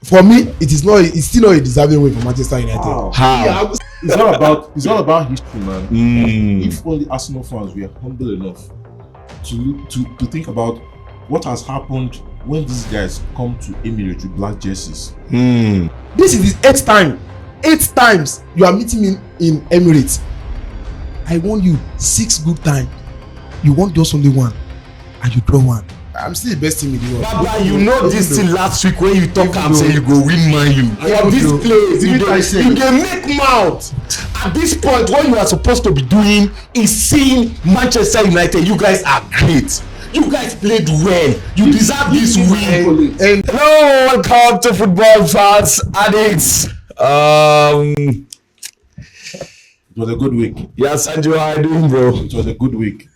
for me, it's still not a deserving win for Manchester United. How? It's not about history, man. If only Arsenal fans were humble enough to think about what has happened when these guys come to Emirates with black jerseys. This is the 8th time. 8 times you are meeting me in Emirates. I won you 6 good times. You won just only 1, and you draw 1. I'm still the best team in the world. Baba, you know this thing last week when you talk and say you go win Man U. For this place, you dey make mouth. At this point, what you are supposed to be doing is seeing Manchester United. You guys are great. You guys played well. You deserve this win. And hello, welcome to Football Fans Addicts. It was a good week. Yeah, Sanjo, how are you doing, bro? It was a good week.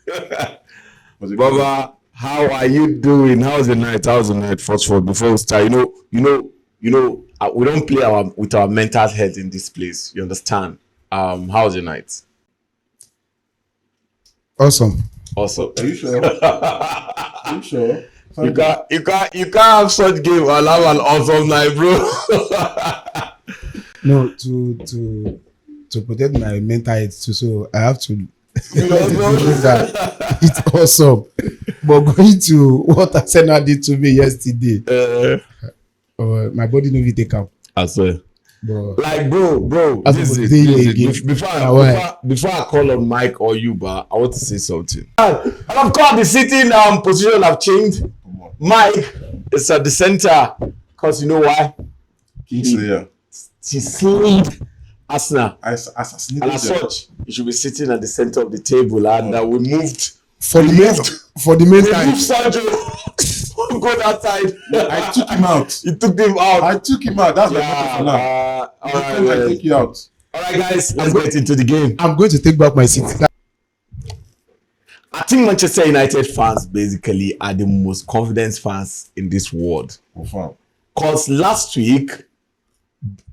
Baba, how are you doing? How's the night? First of all, before we start, we don't play with our mental health in this place. You understand? How's the night? Awesome. Are you sure? Are you sure? You can't have such game and have an awesome night, bro. No, to protect my mental health too, so I have to that it's awesome. But going to what Arsenal did to me yesterday, my body no fit take am. I swear. Bro, this is it. Before I call on Mike or you, but I want to say something. And of course, the sitting position have changed. Mike is at the center, because you know why? Kingslayer. He slayed Arsenal. And as such, you should be sitting at the center of the table, and we moved for the main time. Moved Sancho. Go that side. I took him out. You took him out. I took him out. That's the matter for now. I take you out. All right, guys, let's get into the game. I'm going to take back my seat. I think Manchester United fans basically are the most confident fans in this world. Because last week,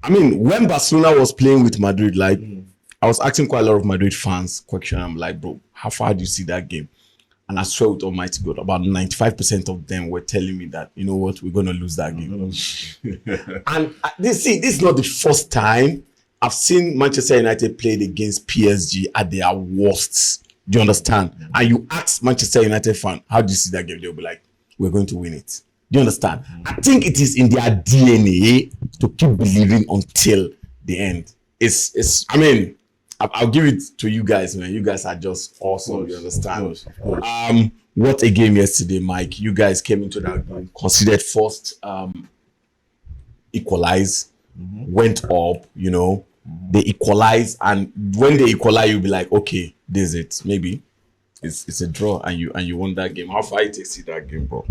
when Barcelona was playing with Madrid, I was asking quite a lot of Madrid fans question. I'm like, bro, how far do you see that game? And I swear with Almighty God, about 95% of them were telling me that, you know what, we're going to lose that game. And this is not the first time I've seen Manchester United played against PSG at their worst. Do you understand? And you ask Manchester United fan, how do you see that game? They'll be like, we're going to win it. Do you understand? I think it is in their DNA to keep believing until the end. I'll give it to you guys, man. You guys are just awesome. You understand? What a game yesterday, Mike. You guys came into that game, considered first, equalize, went up, they equalize, and when they equalize, you'll be like, okay, this is it. Maybe it's a draw, and you won that game. How far it takes you that game, bro?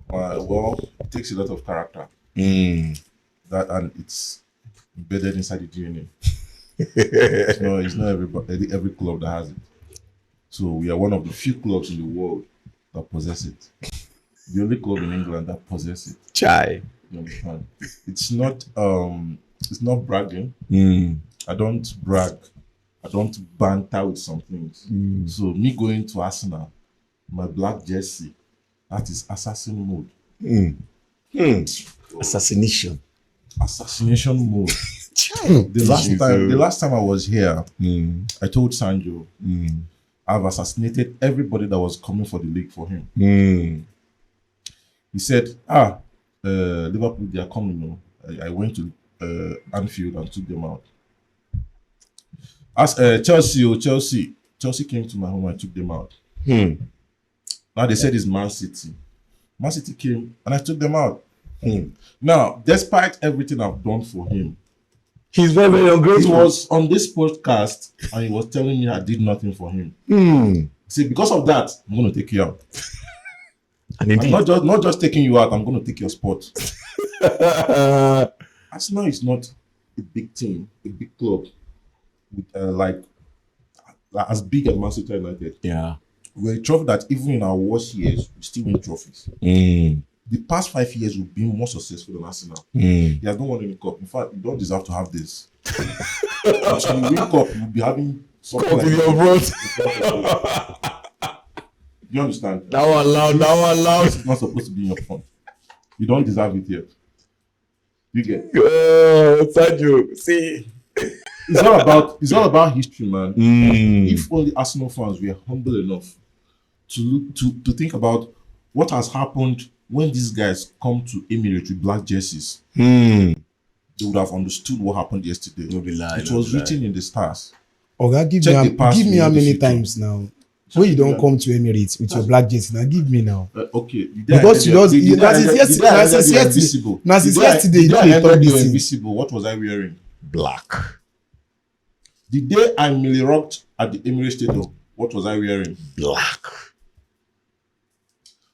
Well, it takes a lot of character. That, and it's embedded inside the DNA. It's not every club that has it. So we are one of the few clubs in the world that possess it. The only club in England that possess it. Chai. You understand? It's not bragging. I don't brag. I don't banter with some things. So me going to Arsenal, my black jersey, that is assassin mode. Assassination mode. The last time I was here, I told Sanjo, I've assassinated everybody that was coming for the league for him. He said, Liverpool, they are coming. I went to Anfield and took them out. As Chelsea came to my home and took them out. Now they said it's Man City. Man City came and I took them out. Now, despite everything I've done for him, he's very, very ungrateful. He was on this podcast and he was telling me I did nothing for him. See, because of that, I'm going to take you out. And indeed, I'm not just taking you out, I'm going to take your spot. Arsenal is not a big team, a big club, with, as big as Manchester United. Yeah. We're a trophy that even in our worst years, we still win trophies. The past 5 years, we've been more successful than Arsenal. He has not won any cup. In fact, you don't deserve to have this. As you win cup, you'll be having something like your bro. You understand? That one loud. It's not supposed to be in your front. You don't deserve it yet. You get. Sanjo, see. It's all about history, man. Mm. If only Arsenal fans were humble enough to look to think about what has happened when these guys come to Emirates with black jerseys, Mm. they would have understood what happened yesterday. No be lie, It no was be written in the stars. Oga, give Check the past, give me you how know the many future. times now when you don't come to Emirates with your black jersey. Now give me now. Okay, Because you just since yesterday you know they talk this thing. invisible. What was I wearing? Black. The day I merely rocked at the Emirates Stadium, what was I wearing? Black.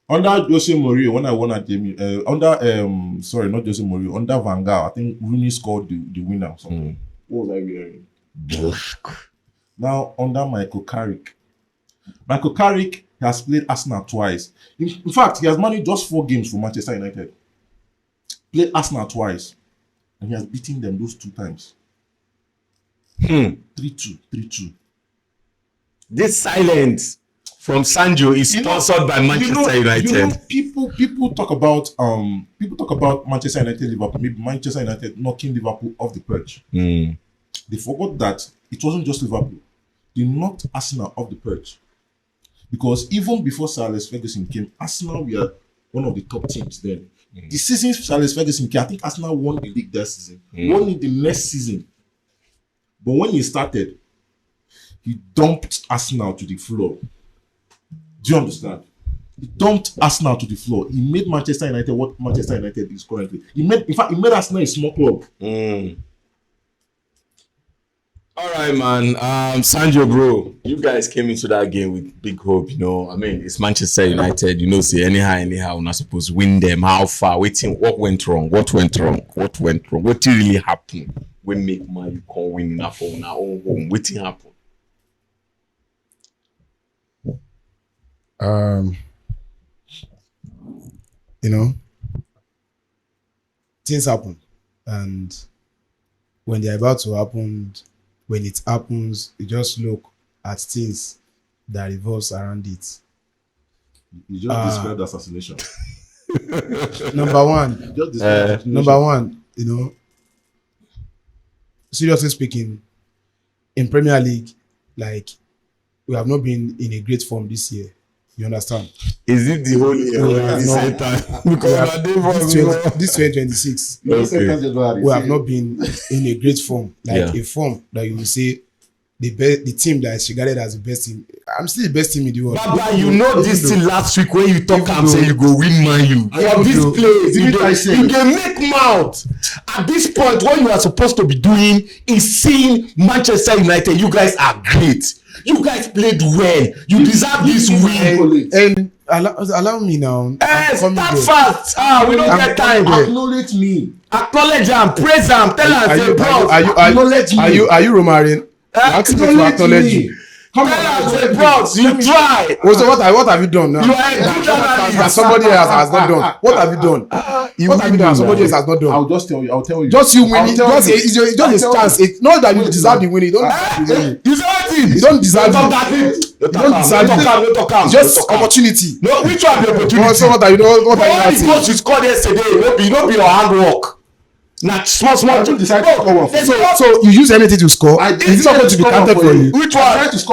Under Jose Mourinho, when I won at the not Jose Mourinho, under Van Gaal, I think Rooney scored the winner or something. What was I wearing? Black. Now under Michael Carrick. Michael Carrick has played Arsenal twice. In fact, he has managed just 4 games for Manchester United. Played Arsenal twice, and he has beaten them those 2 times. 3-2, 3-2. This silence from Sanjo is sponsored by Manchester United. People talk about Manchester United, Liverpool, maybe Manchester United knocking Liverpool off the perch. Mm. They forgot that it wasn't just Liverpool. They knocked Arsenal off the perch. Because even before Sir Alex Ferguson came, Arsenal were one of the top teams then. The season Sir Alex Ferguson came, I think Arsenal won the league that season. Won it the next season. But when he started, he dumped Arsenal to the floor. Do you understand? He dumped Arsenal to the floor. He made Manchester United what Manchester United is currently. He made Arsenal a small club. All right, man. Sanjo, bro, you guys came into that game with big hope, you know. I mean, it's Manchester United, you know, say anyhow, we're not supposed to win them. How far? What went wrong? What really happened? We make Man you can win in our own home. What happened? You know, things happen, and when they're about to happen, when it happens, you just look at things that revolves around it. You just described assassination. Number one, you know, seriously speaking, in Premier League, like, we have not been in a great form this year. You understand? Is it the whole year? This 2026, we have not been in a great form, like a form that you will say the team that is regarded as the best team. I'm still the best team in the world. Baba, you know this thing last week when you talk and say you go win Man U. For this place, you can make mouth. At this point, what you are supposed to be doing is seeing Manchester United. You guys are great. You guys played well. You deserve this win. And allow me now. Start fast. We don't get time. Acknowledge me. Acknowledge them. Praise them. Tell us. Acknowledge me. Are you Romarin? Ask me to acknowledge you. Tell us, bros. You try. So what have you done now? You are a good That somebody else has not done. What have you done? What have you done? Somebody else has not done. I'll just tell you. I'll tell you. Just you winning. It's just a chance. It's not that you deserve the winning. You don't deserve the winning. You don't deserve it. You don't deserve it. It's just opportunity. No, which one be opportunity? So what are you doing? What are you asking? What you scored yesterday, no be your hard work. Now small. I don't decide to score one. So you use anything to score. Is it not going to be counted for you? Which one? Is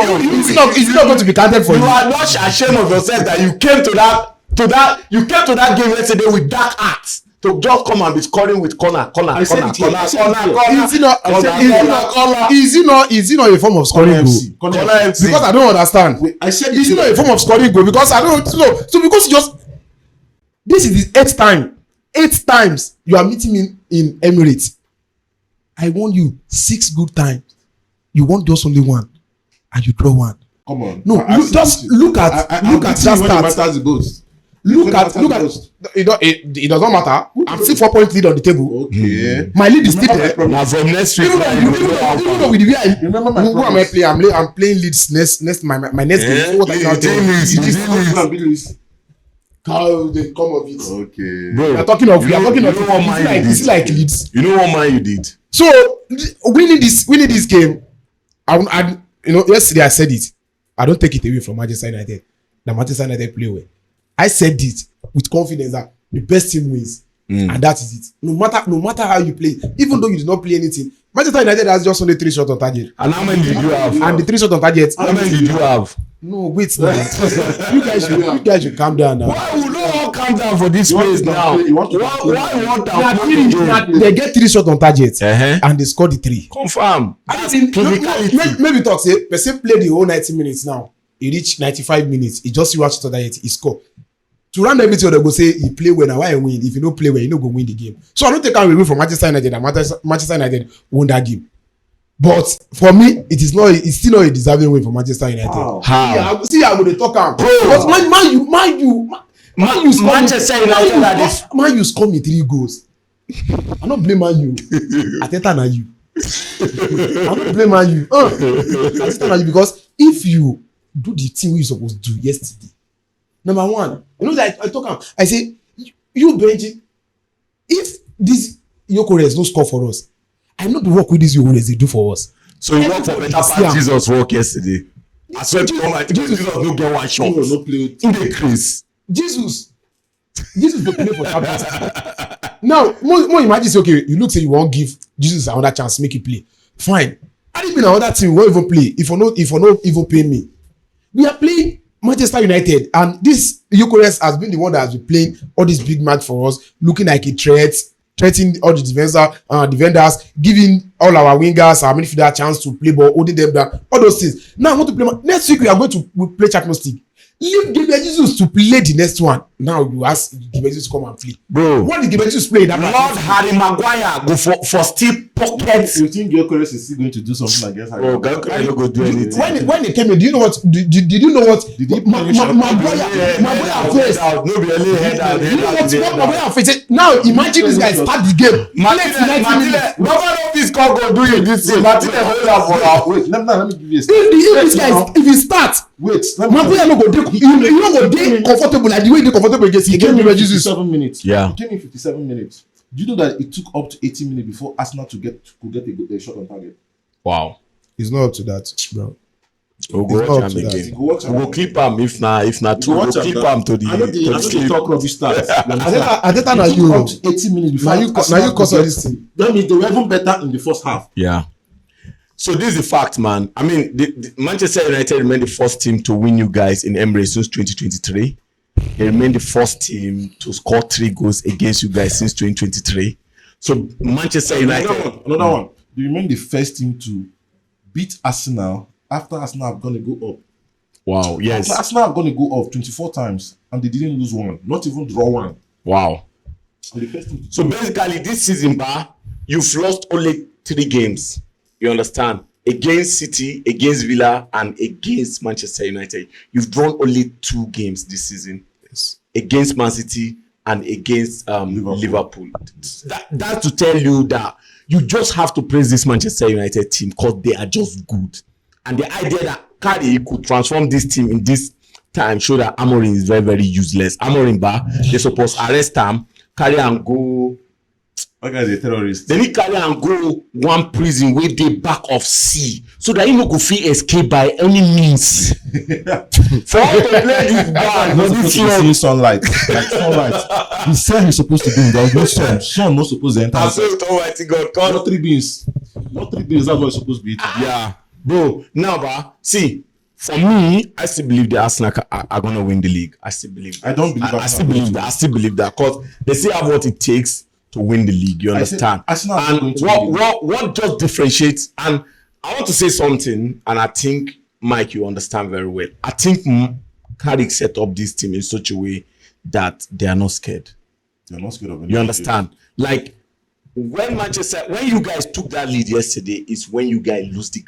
it not going to be counted for you? You are not ashamed of yourself that you came to that game yesterday with dark hearts to just come and be scoring with corner. Is it not a form of scoring goal? Because I don't understand. I said is it not a form of scoring goal? Because I don't know. So because you just this is the 8th times you are meeting me in Emirates. I won you 6 good times. You won just only 1, and you draw 1. Come on. No, just look at that stat. Look at it does not matter. I'm still 4 points lead on the table. Okay. My lead is still there. Now from next week, Even though with the way who am I playing? I'm playing Leeds next my next game. What I now doing? How they come of it? Okay. Bro, we are talking of it's like Leeds. You know what man you did? So winning this game, yesterday I said it. I don't take it away from Manchester United. That Manchester United play well. I said it with confidence that the best team wins. and that is it. No matter how you play, even though you did not play anything, Manchester United has just only 3 shots on target. And how many did you have? And the 3 shots on target. How many did you have? No, wait now. you guys should calm down now. Why would not all calm down for this place now? Why you want they get 3 shots on target and they score the 3. Confirm. Maybe talk say person play the whole 90 minutes now. He reach 95 minutes. He just see what shot on target. He score. To round everything, they go say he play well. Now why I win? If you don't play well, you no go win the game. So I don't take away from Manchester United and Manchester United won that game. But for me, it's still not a deserving win for Manchester United. How? See how they talk am. But Manchester United Man U score me 3 goals. I don't blame Man U. Ateta na you. I don't blame Man U. Ateta na you because if you do the thing we supposed to do yesterday, number one, you know that I talk am. I say you Benji, if this Gyökeres no score for us, I know the work with this Gyökeres they do for us. So you work for better part Jesus work yesterday. I swear to God, Jesus no get one shot. No play in the crease. Jesus dey play for Champions League. Now, more imagine say okay, you look say you wan give Jesus another chance make he play. Fine. I didn't mean another team won't even play if you no even pay me. We are playing Manchester United and this Gyökeres has been the one that has been playing all this big match for us, looking like a threatening all the defenders, giving all our wingers, our midfielder a chance to play ball, holding them down, all those things. Now I want to play. Next week we are going to play Champions League. Leave Gabriel Jesus to play the next one. Now you ask Gabriel Jesus to come and play. Bro, what did Gabriel Jesus play? Lord Harry Maguire go for still pockets. You think Gyökeres is still going to do something against Harry? Bro, Gyökeres no go do anything. When he came in, do you know what? Did you know what? Maguire faced. No be only head out. You know what Maguire faced? Now imagine this guy start the game. Martinez, nobody of this call go do you this thing. Martinez hold am for our. Wait, let me give you a start. If he start, Maguire no go dey. You no go dey comfortable like the way he dey comfortable against he came in 57 minutes. Yeah. He came in 57 minutes. Do you know that it took up to 80 minutes before Arsenal could get a shot on target? Wow. It's not up to that, bro. We'll go watch him again. We'll clip him if not true. We'll clip him to the. I know they talk rubbish stats. Ateta na you. Up to 80 minutes before. Now you cause all this thing. That means they were even better in the first half. Yeah. So this is the fact, man. I mean, the Manchester United remain the first team to win you guys in Emirates since 2023. They remain the first team to score 3 goals against you guys since 2023. So Manchester United. Another one. They remain the first team to beat Arsenal after Arsenal have gone to go up. Wow, yes. After Arsenal have gone to go up 24 times and they didn't lose one, not even draw one. Wow. The first team so basically, this season, you've lost only 3 games. You understand? Against City, against Villa, and against Manchester United. You've drawn only 2 games this season. Yes. Against Man City and against Liverpool. That's to tell you that you just have to praise this Manchester United team because they are just good. And the idea that Carey could transform this team in this time show that Amorim is very, very useless. Amorim, they supposed to arrest him, carry and go. That guy is a terrorist. They need carry and go one prison where they back of sea so that he no go fit escape by any means. For all to play this bad, not supposed to see sunlight. Like sunlight. He said he's supposed to do. There was no sun. Sun not supposed to enter. I said, Almighty God, not 3 beans. Not 3 beans. That's what it's supposed to be. Yeah, bro. Now, see. For me, I still believe the Arsenal are going to win the league. I still believe that. I don't believe that. I still believe that because they still have what it takes to win the league. You understand? And what just differentiates, and I want to say something, and I think, Mike, you understand very well. I think Carrick set up this team in such a way that they are not scared. They're not scared of anything. You understand? Like, when you guys took that lead yesterday, is when you guys lost the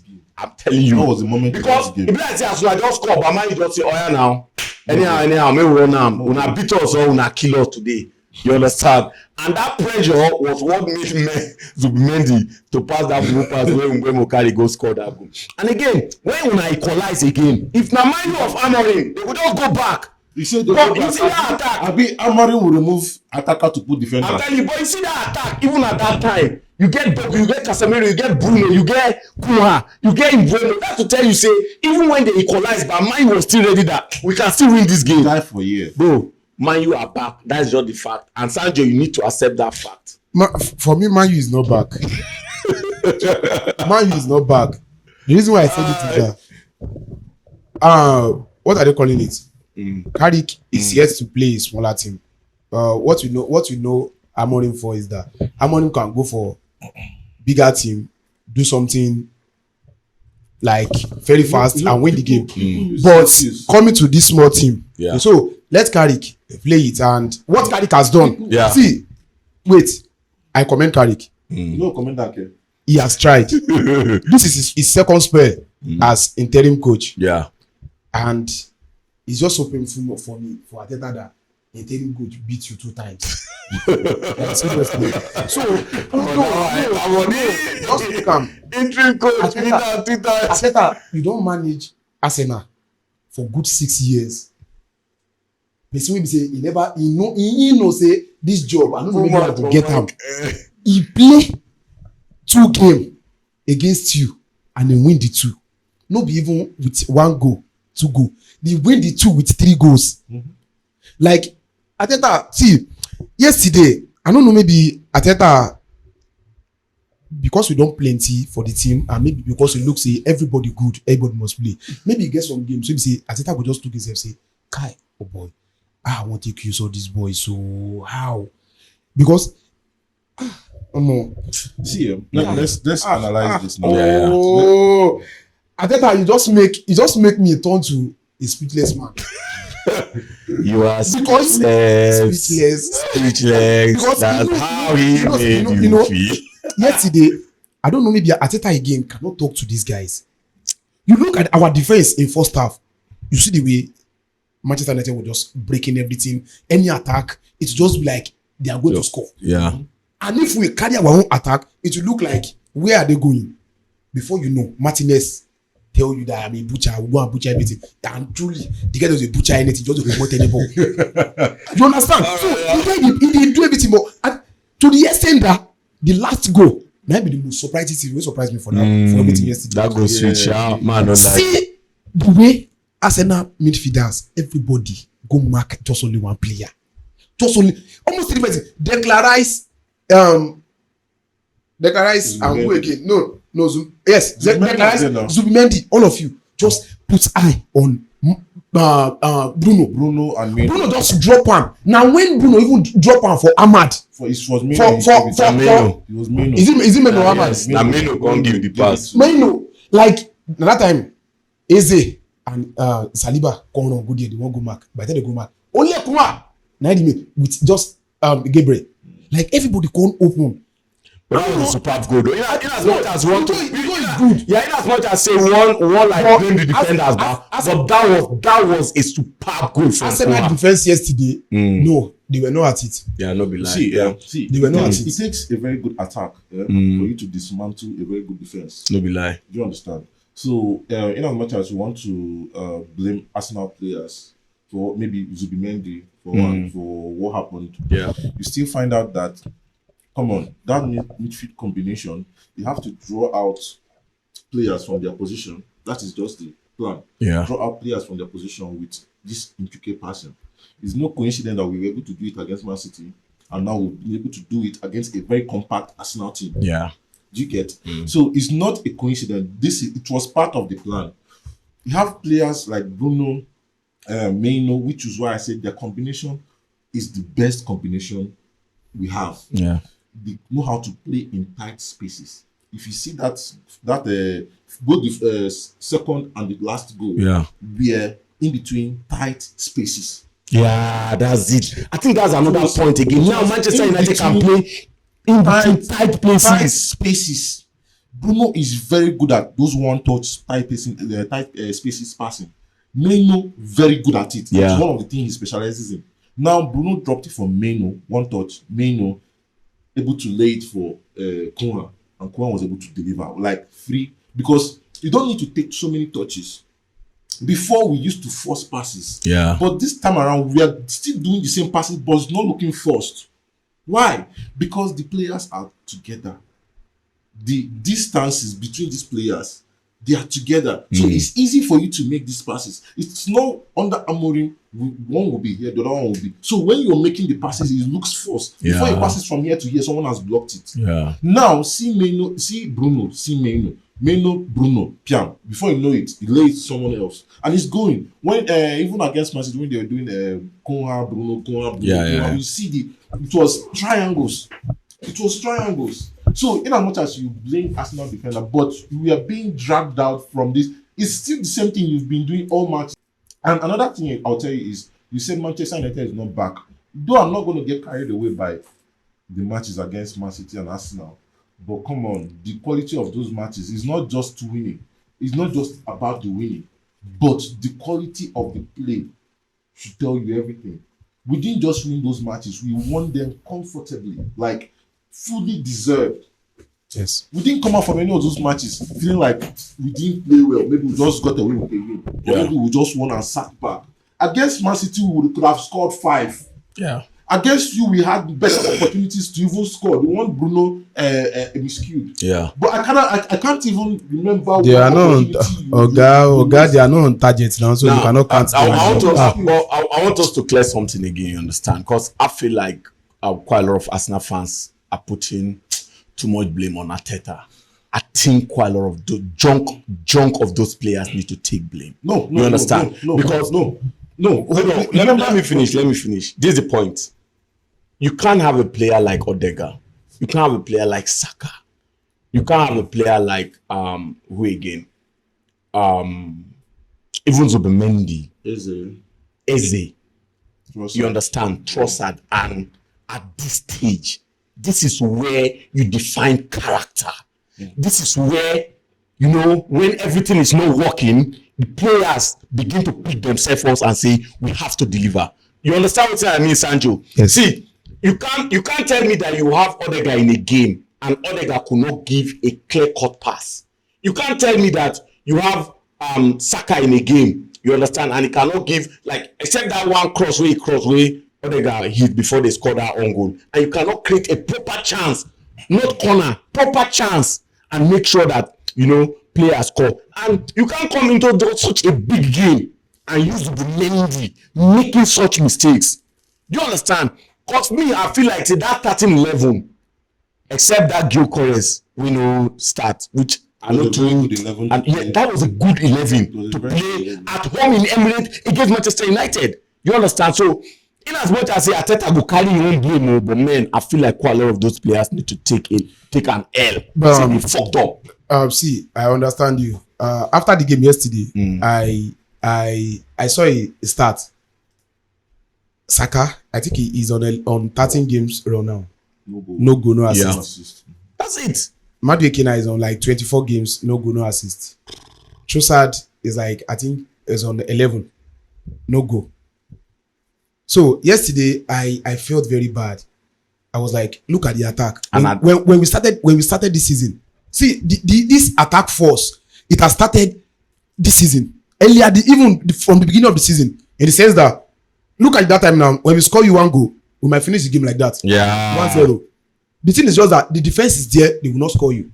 game. I'm telling you. That was the moment. Because if I say as I just score, but man, you just say, oh yeah, now. Anyhow, maybe run now. Una beat us or una kill us today. You understand? And that pressure was what made Zubimendi to pass that blue pass when Mokari go score that goal. And again, when una equalize again, if na mind of Amorim, they would all go back. You said but you see that attack. Amorim will remove attacker to put defender. I'm telling you, but you see that attack, even at that time, you get Dogu, you get Casemiro, you get Bruno, you get Kuma, you get Mbeumo. That's to tell you, say, even when they equalize, but mine was still ready that we can still win this game. Die for a year. Bro, Man, you are back. That's just the fact. And Sanjo, you need to accept that fact. For me, Man U is not back. Man U is not back. The reason why I said it is that what are they calling it? Carrick is yet to play a smaller team. What we know Amorim for is that Amorim can go for bigger team, do something like very fast and win the game. But coming to this small team, so let Carrick play it. And what Carrick has done, see, wait, I commend Carrick. No comment that. Okay. He has tried. This is his second spell as interim coach. Yeah. And it's just so painful for me, for Arteta, that interim coach beat you 2 times. Like, seriously. So, just look am. Interim coach beat out 2 times. Arteta, you don't manage Arsenal for good 6 years. Person wey be say he know say this job I no go able to get am. He play 2 games against you and then win the 2. No be even with 1 goal, 2 goal. They win the 2 with 3 goals. Like Arteta, see, yesterday, I don't know, maybe Arteta, because we don't plenty for the team, and maybe because we look say everybody good, everybody must play. Maybe he get some games, so he say Arteta go just look himself say, Kai, oh boy, I want to take use of this boy. So how? Because see, let's analyze this now. Oh, Arteta, you just make me turn to a speechless man. You are speechless. Because That's how he made you feel. Yesterday, I don't know, maybe Arteta again cannot talk to these guys. You look at our defense in first half, you see the way Manchester United were just breaking everything. Any attack, it's just like they are going to score. Yeah. And if we carry our own attack, it will look like, where are they going? Before you know, Martinez tell you that I'm a butcher, I will go and butcher everything. And truly, the guy doesn't butcher anything, just to promote any ball. You understand? So he did do everything, but to the extent that the last goal, maybe the most surprising thing, will surprise me for that, for everything yesterday. That goes switch out, man. See the way Arsenal midfielders, everybody go mark just only one player. Just only almost 3 person. Declarize and who again? No, yes, Declarize Zubimendi, all of you just put eye on Bruno and Mino. Bruno just drop him. Now when Bruno even drop him for Ahmad, it was Mino. It was Mino. Is it Mino or Ahmad? Now Mino can't give the pass. Mino, like that time, Eze and Saliba come on good day, they won't go mark. By the time they go mark, only Kuma 90 minutes with just Gabriel. Like everybody can't open. But that was a superb goal though. In as much as one to good. Yeah, in as much as say one like blame the defenders back. But that was a superb goal from Arsenal defense yesterday. No, they were not at it. Yeah, no be like. See, they were not at it. It takes a very good attack for you to dismantle a very good defense. No be lie. Do you understand? So, in as much as you want to blame Arsenal players for maybe Zubimendi for what happened, you still find out that, come on, that midfield combination, you have to draw out players from their position. That is just the plan. Yeah. Draw out players from their position with this intricate passing. It's no coincidence that we were able to do it against Man City, and now we'll be able to do it against a very compact Arsenal team. Yeah. Do you get? So it's not a coincidence. It was part of the plan. You have players like Bruno, Mino, which is why I said their combination is the best combination we have. Yeah. They know how to play in tight spaces. If you see that both the second and the last goal were in between tight spaces. Yeah, that's it. I think that's another point again. Now Manchester United can play in between tight places. Spaces. Bruno is very good at those one-touch tight spaces passing. Mino very good at it. Yeah. It's one of the things he specializes in. Now Bruno dropped it from Mino, one touch. Mino able to lay it for Kounha, and Kounha was able to deliver like free, because you don't need to take so many touches. Before we used to force passes, but this time around we are still doing the same passes, but it's not looking forced. Why? Because the players are together. The distances between these players They are together. So it's easy for you to make these passes. It's not under Amorim, one will be here, the other one will be. So when you're making the passes, it looks forced. Before it passes from here to here, someone has blocked it. Yeah. Now, see Meno, see Bruno, Meno, Bruno, Pian. Before you know it, he lays someone else. And it's going. When even against Man City, when they were doing Konha, Bruno, you see it was triangles. It was triangles. So, in as much as you blame Arsenal defender, but we are being dragged out from this, it's still the same thing you've been doing all match. And another thing I'll tell you is, you said Manchester United is not back. Though I'm not going to get carried away by the matches against Man City and Arsenal, but come on, the quality of those matches is not just winning. It's not just about the winning, but the quality of the play should tell you everything. We didn't just win those matches, we won them comfortably, like fully deserved. Yes. We didn't come out from any of those matches feeling like we didn't play well. Maybe we just got away with a win. Or maybe we just won and sat back. Against Man City, we could have scored 5. Yeah. Against you, we had better opportunities to even score. The one Bruno miscued. Yeah. But I can't even remember. They are not on Oga, they are not on target now, so you cannot count them. I want us to clear something again, you understand? Because I feel like quite a lot of Arsenal fans are putting too much blame on Arteta. I think quite a lot of the junk of those players need to take blame. No, you understand? Because no. Hold on. Let me finish. This is the point. You can't have a player like Odegaard. You can't have a player like Saka. You can't have a player like who again? Even Zubimendi. Eze. You understand? Trossard. And at this stage, this is where you define character. This is where, when everything is not working, the players begin to pick themselves up and say, we have to deliver. You understand what I mean, Sanjo? Yes. See, you can't tell me that you have Odegaard in a game and Odegaard could not give a clear-cut pass. You can't tell me that you have Saka in a game, you understand, and he cannot give, except that one crossway Odegaard hit before they scored that own goal. And you cannot create a proper chance, not corner, proper chance, and make sure that, players score. And you can't come into such a big game and use the Mendy making such mistakes. Do you understand? Because me, I feel like that 13-11, except that Gyökeres, start, which I know to that was a good 11 to play at home in Emirates against Manchester United. You understand? So, in as much as Arteta go carry your own blame, but man, I feel like quite a lot of those players need to take an L. Say they fucked up. See, I understand you. After the game yesterday, I saw a start. Saka, I think he is on 13 games run now. No goal, no assist. Yeah. That's it. Madueke is on 24 games, no goal, no assist. Trossard is I think is on 11, no goal. So yesterday I felt very bad. I was like, look at the attack. When we started this season, see this attack force, it has started this season earlier, even from the beginning of the season, in the sense that look at that time now. When we score you 1 goal, we might finish the game like that. Yeah, 1-0. The thing is just that the defense is there; they will not score you.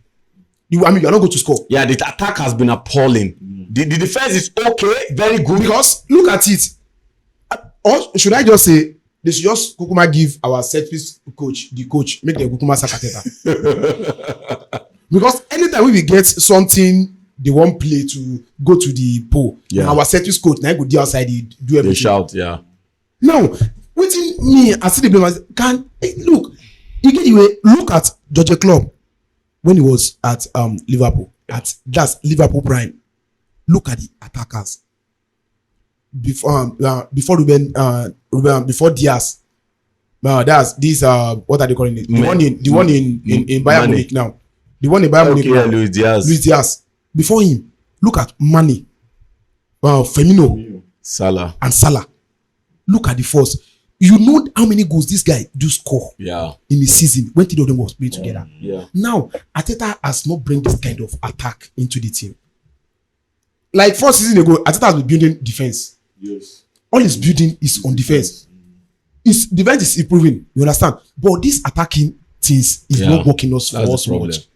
You are not going to score. Yeah, the attack has been appalling. The defense is okay, very good. Because look at it. Or should I just say they should just Kukuma give our set piece coach, the coach, make the Kukuma Sakateta. Because anytime we get something they want play to go to the pole, our set piece coach now go the outside, he do everything. They shout, yeah. Now, within me, I see the blame. Look, you get the way. Look at George Klopp when he was at Liverpool. That's Liverpool prime. Look at the attackers. Before Ruben, before Diaz. That's this. What are they calling it? The one in Bayern Munich now. The one in Bayern Munich now. Luis Diaz. Before him, look at Mane, Firmino, Salah, and Salah. Look at the force. You know how many goals this guy do score in the season when three of them was playing together. Yeah. Now, Arteta has not bring this kind of attack into the team. Like 4 seasons ago, Arteta has been building defense. Yes. All his building is on defense. His defense is improving, you understand? But this attacking things is not working for us much.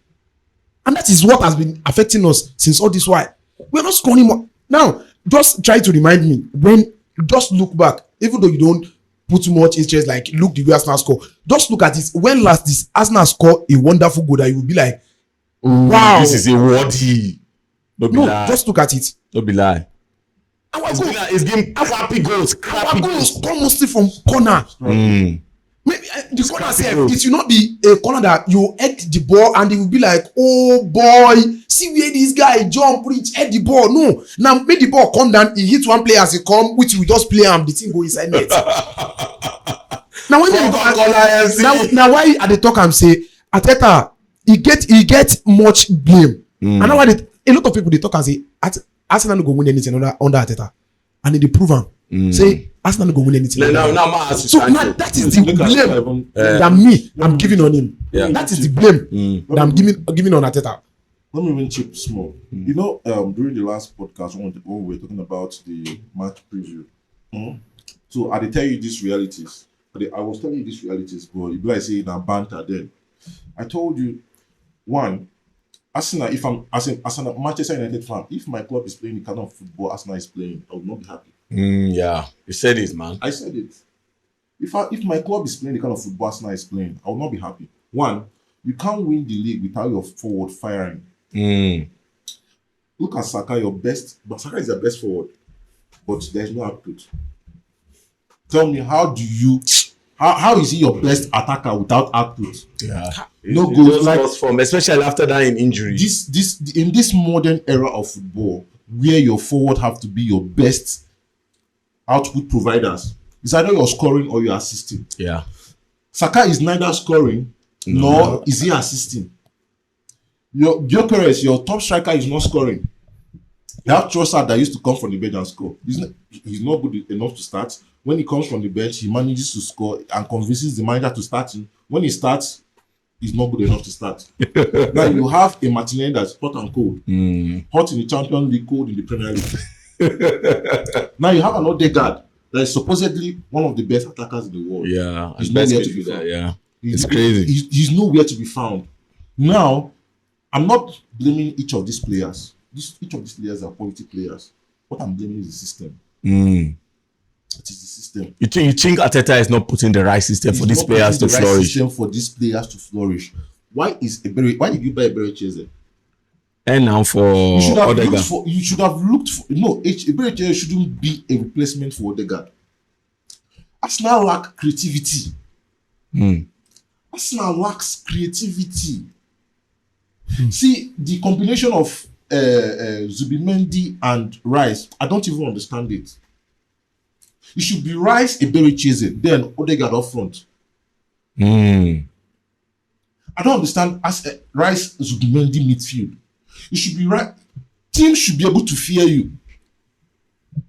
And that is what has been affecting us since all this while. We're not scoring more. Now, just try to remind me when, just look back, even though you don't put too much interest, like look the way Arsenal score. Just look at it. When last this Arsenal score a wonderful goal that you will be like, wow. This is a worthy. Don't be No, lie. just look at it. Don't be lie. Our goal, It's giving crappy goals. our goals come mostly from corner. Maybe the corner self, it will not be a corner that you head the ball and it will be like, oh boy, see where this guy jump, reach, head the ball. No, now make the ball come down, he hit one player as he come, which we just play and the thing go inside net. Now when now why at the talk I'm say Arteta he get much blame. And now why a lot of people they talk and say Arsenal no go win anything under Arteta, and they prove am. Say Arsenal no go win anything. Now ma ask you, So now that is the blame that I'm giving on him. Yeah. That is the blame that I'm giving on Arteta. Let me even chip small. You know, during the last podcast when we were talking about the match preview, so I did tell you these realities. I was telling you these realities, but you be like saying a banter then. I told you, one, Arsenal, if I'm as a Manchester United fan, if my club is playing the kind of football Arsenal is playing, I would not be happy. Yeah, you said it, man. I said it. If my club is playing the kind of football Arsenal is playing, I will not be happy. One, you can't win the league without your forward firing. Look at Saka, but Saka is the best forward, but there's no output. Tell me, how is he your best attacker without output? Yeah, No goals, like lost form, especially after that in injury. in this modern era of football, where your forward have to be your best output providers. It's either you're scoring or you're assisting. Yeah, Saka is neither scoring nor is he assisting. Your Gyökeres, your top striker, is not scoring. You have Trossard that used to come from the bench and score. He's not good enough to start. When he comes from the bench, he manages to score and convinces the manager to start him. When he starts, he's not good enough to start. Now you have a Martinelli that's hot and cold. Hot in the Champions League, cold in the Premier League. Now you have an Odegaard that is supposedly one of the best attackers in the world. yeah, He's best nowhere to be midfielder, found. yeah. He's crazy. He's nowhere to be found. Now, I'm not blaming each of these players. Each of these players are quality players. What I'm blaming is the system. It is the system. You think Arteta is not putting the right system for these players to flourish? System for these players to flourish. Why did you buy Eberechi? And now for You should Odegaard. have looked for. No, Eberechi shouldn't be a replacement for Odegaard. Arsenal lack creativity. Arsenal lacks creativity. See, the combination of Zubimendi and Rice, I don't even understand it. It should be Rice, Eberechi, then Odegaard up front. I don't understand Rice, Zubimendi midfield. It should be right. Teams should be able to fear you.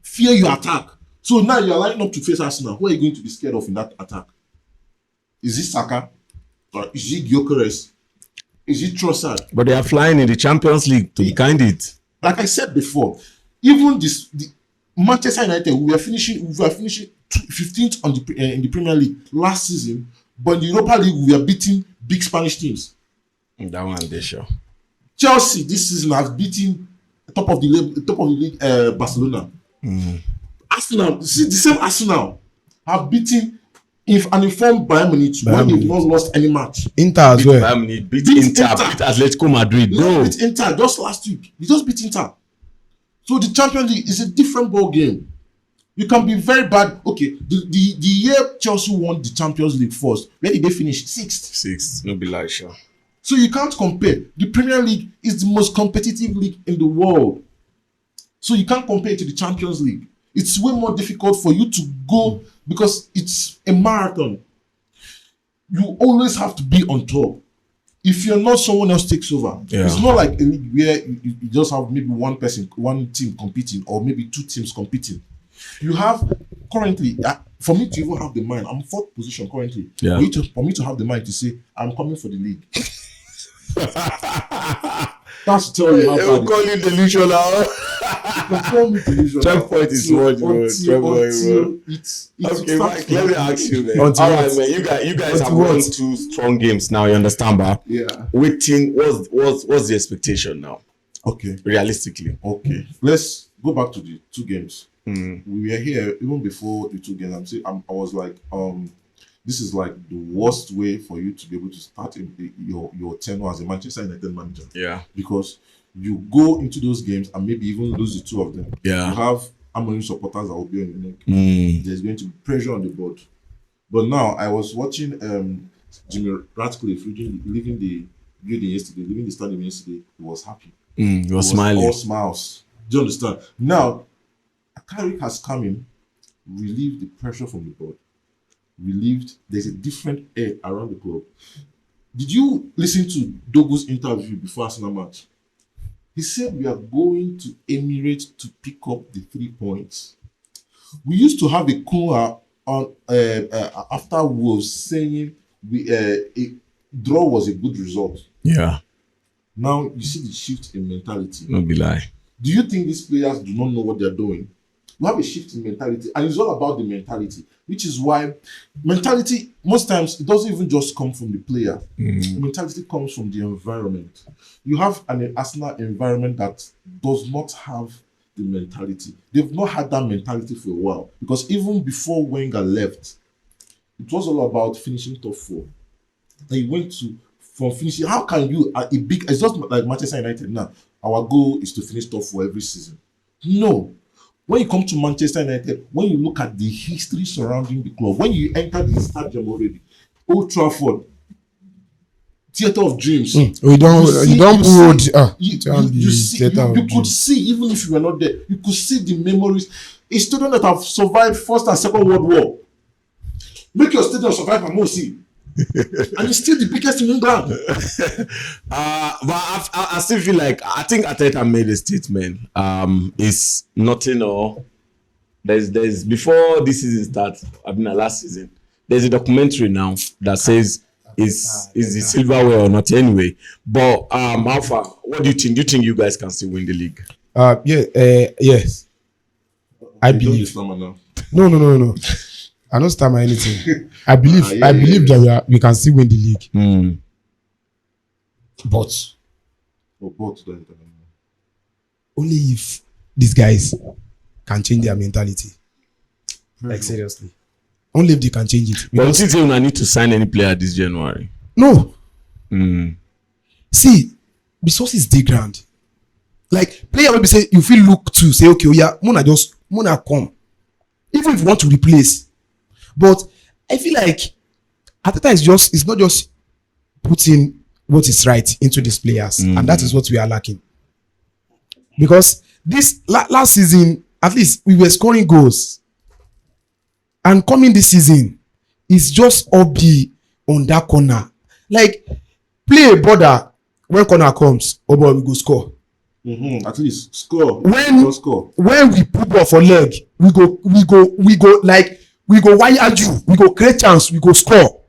Fear your attack. So now you're lining up to face Arsenal. Who are you going to be scared of in that attack? Is it Saka? Or is it Gyökeres? Is it Trossard? But they are flying in the Champions League, to be candid. Like I said before, even the Manchester United, we were finishing 15th in the Premier League last season, but in the Europa League we are beating big Spanish teams. That one they sure. Chelsea this season has beaten top of the league Barcelona. Arsenal, see the same Arsenal have beaten an informed Bayern Munich when they've not lost any match. Inter as well. Bayern Munich beat Inter, beat Atletico Madrid, bro. Beat Inter just last week. They just beat Inter. So the Champions League is a different ball game. You can be very bad. Okay, the year Chelsea won the Champions League first, where did they finish? Sixth. No be like sure. So you can't compare. The Premier League is the most competitive league in the world. So you can't compare it to the Champions League. It's way more difficult for you to go because it's a marathon. You always have to be on top. If you're not, someone else takes over. Yeah. It's not like a league where you just have maybe one team competing, or maybe two teams competing. You have currently, for me to even have the mind, I'm fourth position currently. Yeah. For me to have the mind to say, I'm coming for the league. That's to tell you how bad call you delusional. Perform it delusional. 12 points is much, bro. 12 points, bro. It's Okay, Mike, let me ask you, man. Until All right, what? man. You guys have Until won what? 2 strong games now. You understand, ba? Yeah. Waiting. What's the expectation now? Okay. Realistically. Okay. Let's go back to the 2 games. Mm. We were here even before the 2 games. I was like, this is like the worst way for you to be able to start your tenure as a Manchester United manager. Yeah. Because you go into those games and maybe even lose the 2 of them. Yeah. You have Amorim supporters that will be on your neck. Mm. There's going to be pressure on the board. But now I was watching Jimmy Ratcliffe leaving the building yesterday, leaving the stadium yesterday. He was happy. You're smiling. All smiles. Do you understand? Now, Carrick has come in, relieved the pressure from the board. There's a different air around the club. Did you listen to Dogu's interview before Arsenal match? He said we are going to Emirates to pick up the 3 points. We used to have a cooler on after Wolves saying a draw was a good result. Yeah. Now you see the shift in mentality. No be lie. Do you think these players do not know what they're doing? You have a shift in mentality, and it's all about the mentality, which is why mentality, most times, it doesn't even just come from the player. Mentality comes from the environment. You have an Arsenal environment that does not have the mentality. They've not had that mentality for a while, because even before Wenger left, it was all about finishing top 4. And he went from finishing. How can you, it's just like Manchester United now. Our goal is to finish top 4 every season. No. When you come to Manchester United, when you look at the history surrounding the club, when you enter the stadium already, Old Trafford, Theatre of Dreams. You could see, even if you were not there, you could see the memories. A student that have survived First and Second World War. Make your stadium survive and see. And it's still the biggest in England. But I still feel like, I think Arteta made a statement. It's nothing or there's before this season starts, last season, there's a documentary now that says is the silverware or not anyway. But how far? What do you think? Do you think you guys can still win the league? Yes. I believe. No. I don't stammer anything. I believe that we can still win the league. But only if these guys can change their mentality. Like seriously. Only if they can change it. But you think I need to sign any player this January? No. See, resources dey grand. Like player will be say you feel look to say okay, yeah, Mona come. Even if you want to replace. But I feel like Arteta is not just putting what is right into these players, and that is what we are lacking. Because this last season, at least we were scoring goals, and coming this season is just Obi on that corner. Like play a border when corner comes, oh boy, we go score. At least score. When we put ball for leg, we go like. We go wire you, we go create chance, we go score.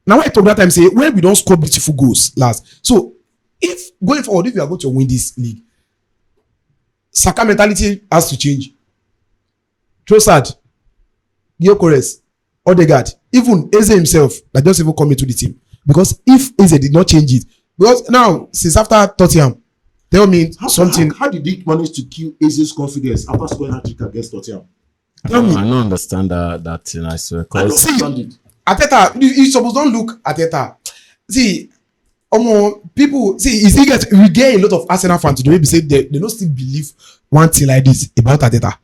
Now I talk that time say when we don't score beautiful goals last. So if going forward, if you are going to win this league, Saka mentality has to change. Trossard, Gyökeres, Odegaard, even Eze himself that just even come into the team. Because if Eze did not change it, because now since after Tottenham, tell me something. How did he manage to kill Eze's confidence after scoring a trick against Tottenham? I don't understand that thing, I swear. See, Arteta, you suppose don't look Arteta. See, people, see, we get a lot of Arsenal fans today. Maybe say they don't still believe one thing like this about Arteta.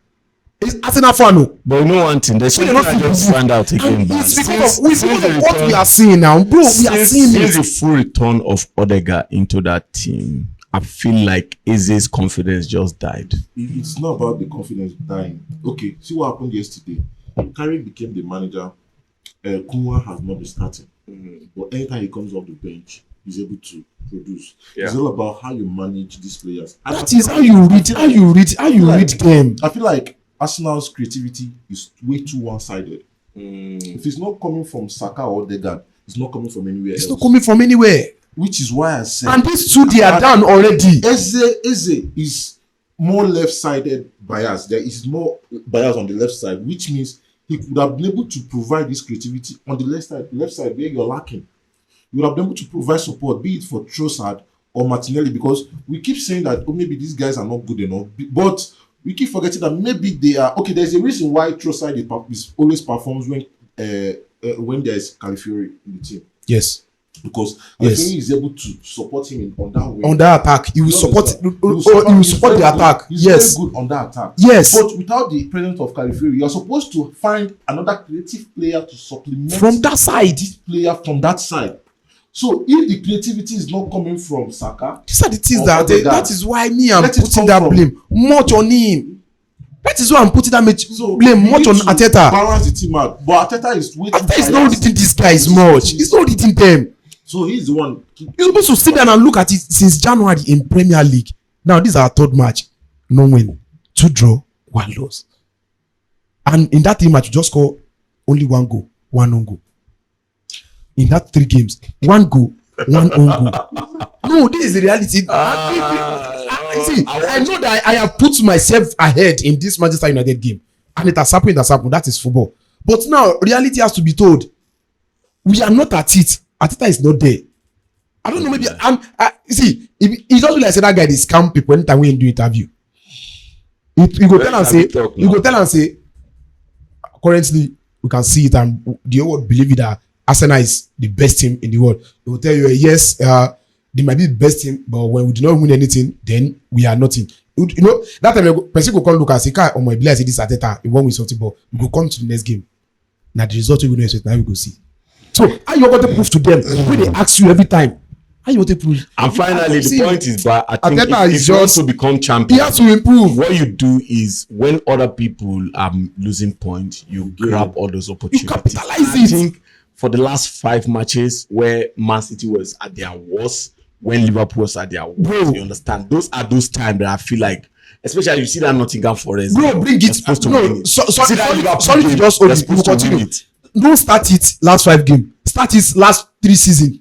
It's Arsenal fan, no. But you know one thing, there's something I just find out again. It's because of what we are seeing now, bro. We are seeing the full return of Odegaard into that team. I feel like Eze's confidence just died. It's not about the confidence dying. Okay, see what happened yesterday. Carrick became the manager. Kuma has not been starting. But anytime he comes off the bench, he's able to produce. Yeah. It's all about how you manage these players. That is how you read them. I feel like Arsenal's creativity is way too one-sided. If it's not coming from Saka or Odegaard, it's not coming from anywhere else. It's not coming from anywhere. Which is why I said, and these two they are done already. Eze is more left-sided bias. There is more bias on the left side, which means he could have been able to provide this creativity on the left side where you're lacking. You would have been able to provide support, be it for Trossard or Martinelli, because we keep saying that, oh, maybe these guys are not good enough, but we keep forgetting that maybe they are. Okay, there's a reason why Trossard is always performs when there's Calafiori in the team. Yes. Because Calafiori is able to support him on that way. On that attack, he will support. He will support the attack. He's Yes. very good on that attack. Yes. But without the presence of Calafiori, you're supposed to find another creative player to supplement From that side. this player from that side. So if the creativity is not coming from Saka, These are the things or that Odegaard, that is why me I'm let it putting come that from- blame much on him. That is why I'm putting that so blame we much need on to Arteta. balance the team out. But Arteta is waiting. Arteta is for not us. reading these guys much. He's not reading them. So he's the one. You're supposed to sit down and look at it since January in Premier League. Now this is our third match. No win, 2 draw, 1 loss. And in that 3 match, you just score only 1 goal, 1 own goal. In that 3 games, 1 goal, 1 own goal. No, this is the reality. See, I know that I have put myself ahead in this Manchester United game, and it has happened. That is football. But now reality has to be told. We are not at it. Arteta is not there. I don't know. Maybe see. It just like say that guy is scam people anytime we do interview. You go tell and say. You go tell and say. Currently, we can see it, and the whole world believe it that Arsenal is the best team in the world. They will tell you, yes, they might be the best team, but when we do not win anything, then we are nothing. You know that time, person go come look and say, "Oh my bless, this Arteta, we won with something," but we go come to the next game. Now the result we know is now we go see. So how you want to prove to them when they ask you every time? How you want to prove? And finally, the point is that I think Arteta if you want to become He champion, has to improve. what you do is when other people are losing points, you grab all those opportunities. capitalize I it. think for the last 5 matches where Man City was at their worst, when Liverpool was at their worst, Bro. you understand? Those are those times that I feel like, especially you see that Nottingham Forest. Bro, bring they're it. supposed to win No, it. sorry See that Liverpool to game, just they're hold it. supposed to win Continue. it. Don't start it last 5 games. Start it last 3 seasons.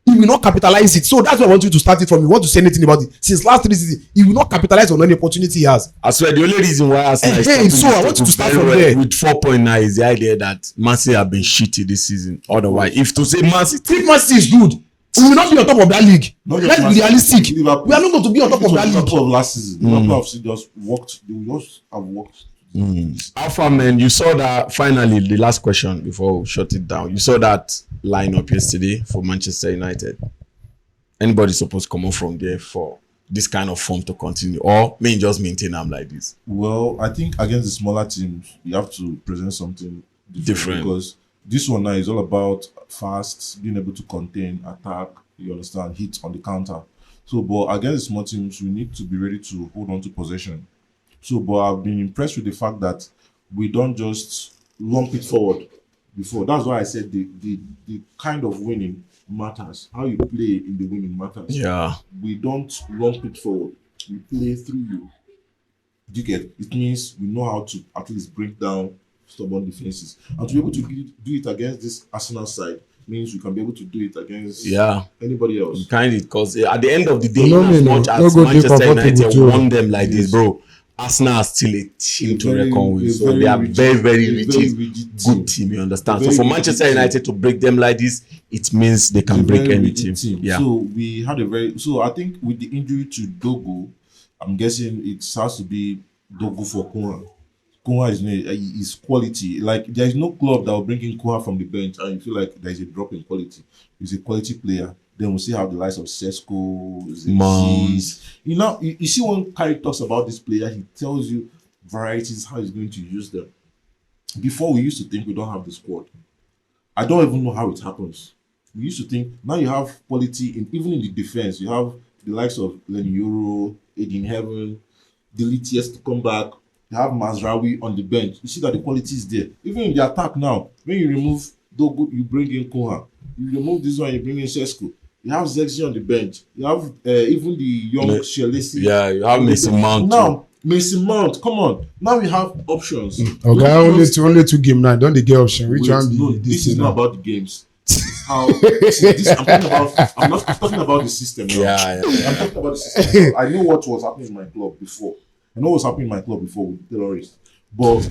He will not capitalize it. So that's why I want you to start it from. You want to say anything about it. Since last 3 seasons, he will not capitalize on any opportunity he has. I swear the only reason why Arsenal is Hey, stopping so this I want you to start very from well there. with 4.9 is the idea that Man City have been shitty this season. Otherwise, if to say Man City, If Man City is good, we will not be on top of that league. Not just Let's Man be City, realistic. Liverpool. We are not going to be on top of that league. Liverpool of last season. Liverpool have just walked. They will just have walked. Alpha man, you saw that finally. The last question before we shut it down. You saw that lineup yesterday for Manchester United. Anybody supposed to come on from there for this kind of form to continue, or may just maintain them like this? Well, I think against the smaller teams, you have to present something Different. because this one now is all about fast, being able to contain, attack. You understand, hit on the counter. So, but against the small teams, we need to be ready to hold on to possession. So, but I've been impressed with the fact that we don't just lump it forward before. That's why I said the kind of winning matters. How you play in the winning matters. Yeah. We don't lump it forward. We play through you. Do you get? It means we know how to at least break down stubborn defenses. And to be able to do it against this Arsenal side means we can be able to do it against anybody else. Kind of, because at the end of the day, No, in as no, much no. as No go deep Manchester about it, United Joe. won them like this, Yes. bro, Arsenal are still a team to very- reckon with. a So very they are rigid- very, very a very rigid, rigid good team. You understand? So Very for rigid Manchester team. United to break them like this, it means they can It's a break very any rigid team. Yeah. So we had so I think with the injury to Dogo, I'm guessing it has to be Dogo for Koura. Koura is quality. Like there is no club that will bring in Koura from the bench and you feel like there is a drop in quality. He's a quality player. Then we see how the likes of Sesko, Mount. You know, you see when Kai talks about this player, he tells you varieties how he's going to use them. Before we used to think we don't have the squad. I don't even know how it happens. We used to think now you have quality even in the defense. You have the likes of Lenny Euro, Aiden Heaven, Deletius to come back. You have Mazraoui on the bench. You see that the quality is there. Even in the attack now, when you remove Dogo, you bring in Koha. You remove this one, you bring in Sesko. You have Zexi on the bench. You have even the young Shelesi. Yeah, you have Mason Mount. Now, Mason Mount, come on. Now we have options. Okay, only two game now. Don't they get option? Which Wait, one? no, Be this is not about the games. It's how I'm not talking about the system now. Yeah. I'm talking about the system. I know what was happening in my club before. I know what's happening in my club before with terrorists. But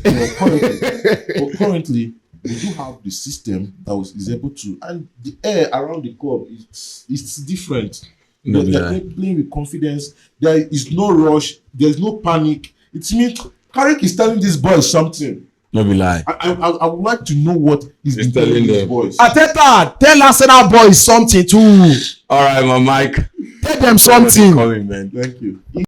currently, we do have the system that is able to, and the air around the club it's different. They're playing with confidence. There is no rush. There's no panic. It means Carrick is telling these boys something. No be lie. I would like to know what he's been telling these boys. Ateta, tell Arsenal boys something too. All right, my Mike. Tell them something. Coming, man. Thank you.